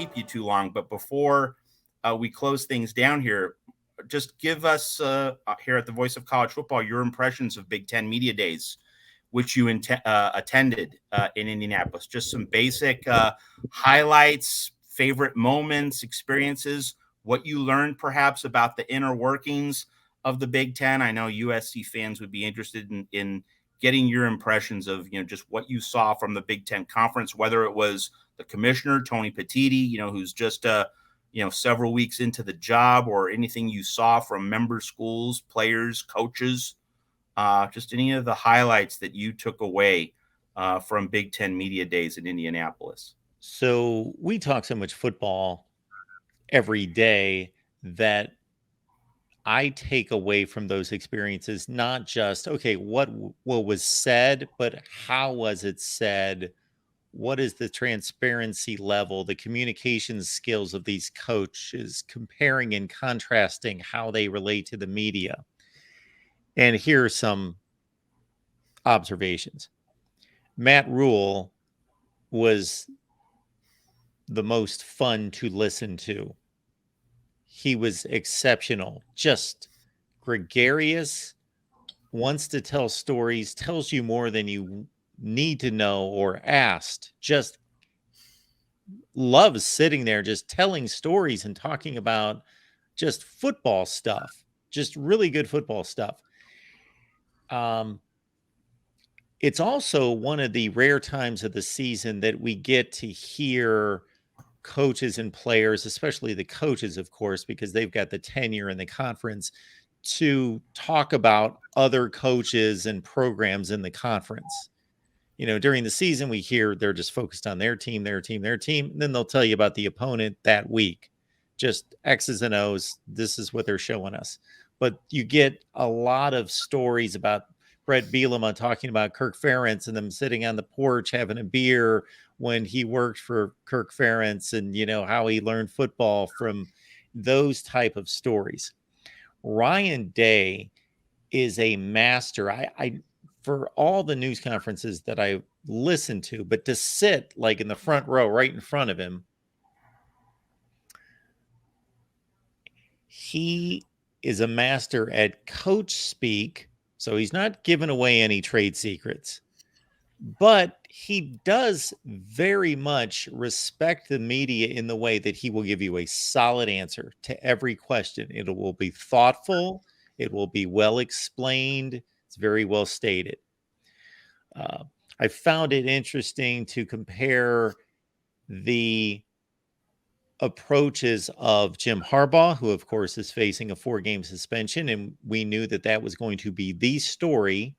keep you too long, but before we close things down here, just give us here at the Voice of College Football your impressions of Big Ten Media Days, which you attended in Indianapolis. Just some basic highlights, favorite moments, experiences, what you learned perhaps about the inner workings of the Big Ten. I know USC fans would be interested in getting your impressions of, just what you saw from the Big Ten Conference, whether it was the commissioner, Tony Petitti, who's just several weeks into the job, or anything you saw from member schools, players, coaches, just any of the highlights that you took away from Big Ten Media Days in Indianapolis. So we talk so much football every day that I take away from those experiences not just, okay, what was said, but how was it said? What is the transparency level, the communication skills of these coaches, comparing and contrasting how they relate to the media? And here are some observations. Matt Rhule was the most fun to listen to. He was exceptional, just gregarious, wants to tell stories, tells you more than you need to know or asked, just loves sitting there, just telling stories and talking about just football stuff, just really good football stuff. It's also one of the rare times of the season that we get to hear coaches and players, especially the coaches, of course, because they've got the tenure in the conference, to talk about other coaches and programs in the conference. During the season, we hear they're just focused on their team. And then they'll tell you about the opponent that week. Just X's and O's. This is what they're showing us. But you get a lot of stories about Brett Bielema talking about Kirk Ferentz and them sitting on the porch having a beer when he worked for Kirk Ferentz, and how he learned football from those type of stories. Ryan Day is a master. I for all the news conferences that I listened to, but to sit like in the front row right in front of him, he is a master at coach speak. So he's not giving away any trade secrets, but he does very much respect the media in the way that he will give you a solid answer to every question. It will be thoughtful. It will be well explained. It's very well stated. I found it interesting to compare the approaches of Jim Harbaugh, who, of course, is facing a 4-game suspension, and we knew that was going to be the story,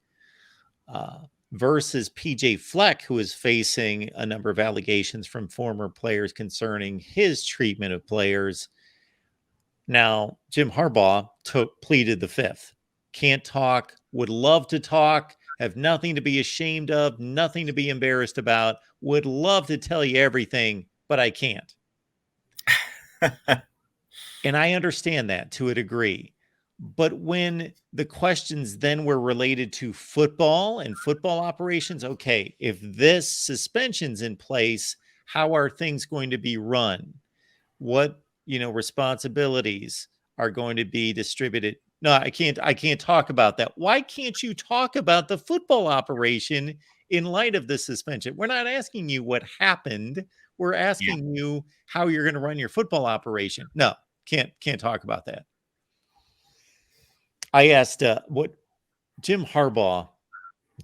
versus PJ Fleck, who is facing a number of allegations from former players concerning his treatment of players. Now, Jim Harbaugh pleaded the fifth. Can't talk, would love to talk, have nothing to be ashamed of, nothing to be embarrassed about, would love to tell you everything, but I can't. And I understand that to a degree. But when the questions then were related to football and football operations, okay, if this suspension's in place, how are things going to be run? What, responsibilities are going to be distributed? No, I can't talk about that. Why can't you talk about the football operation in light of the suspension? We're not asking you what happened. We're asking you how you're going to run your football operation. No, can't talk about that. I asked what Jim Harbaugh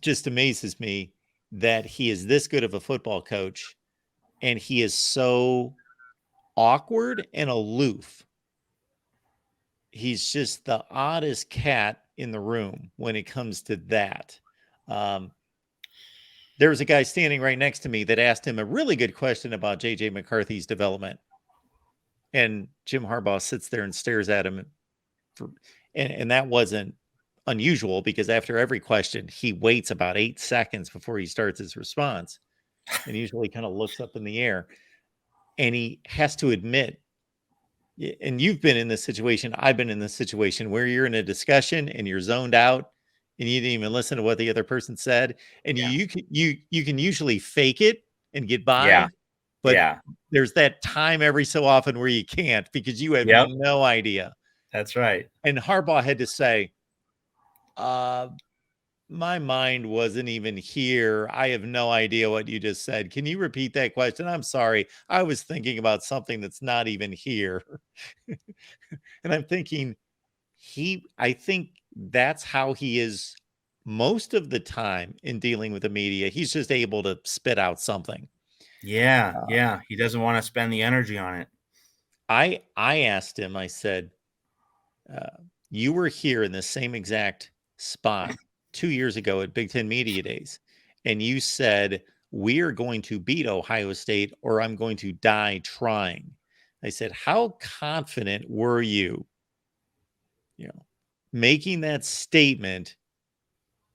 just amazes me that he is this good of a football coach, and he is so awkward and aloof. He's just the oddest cat in the room when it comes to that. There was a guy standing right next to me that asked him a really good question about J.J. McCarthy's development. And Jim Harbaugh sits there and stares at him. And that wasn't unusual, because after every question, he waits about 8 seconds before he starts his response. And usually kind of looks up in the air. And he has to admit, and you've been in this situation, I've been in this situation, where you're in a discussion and you're zoned out and you didn't even listen to what the other person said. And you can usually fake it and get by. but Yeah. there's that time every so often where you can't because you have Yep. no idea. That's right. And Harbaugh had to say, my mind wasn't even here. I have no idea what you just said. Can you repeat that question? I'm sorry. I was thinking about something that's not even here. And I'm thinking, I think that's how he is most of the time in dealing with the media. He's just able to spit out something. Yeah. Yeah. He doesn't want to spend the energy on it. I asked him, I said, you were here in the same exact spot 2 years ago at Big Ten Media Days, and you said, we are going to beat Ohio State or I'm going to die trying. I said, how confident were you, making that statement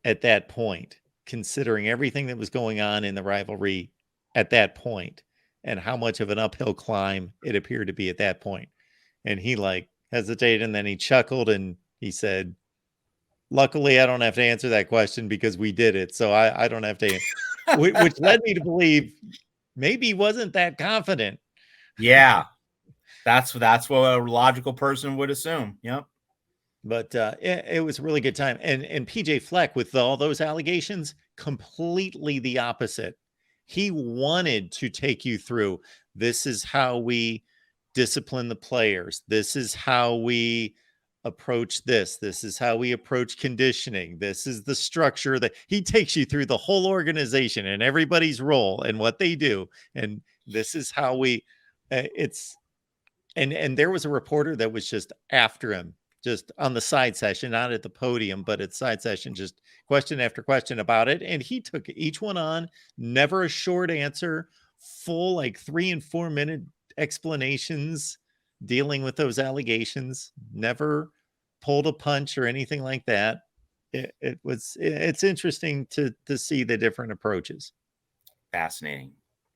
at that point, considering everything that was going on in the rivalry at that point and how much of an uphill climb it appeared to be at that point? And he hesitated and then he chuckled and he said, luckily, I don't have to answer that question because we did it. So I don't have to, which led me to believe maybe he wasn't that confident. Yeah. That's what a logical person would assume. Yep. But it was a really good time. And PJ Fleck, with all those allegations, completely the opposite. He wanted to take you through, this is how we discipline the players. This is how we approach this. This is how we approach conditioning. This is the structure that he takes you through the whole organization and everybody's role and what they do. And this is how we, and there was a reporter that was just after him, just on the side session, not at the podium, but at side session, just question after question about it. And he took each one on, never a short answer, full 3 and 4 minute explanations dealing with those allegations, never pulled a punch or anything like that. It's interesting to see the different approaches. Fascinating.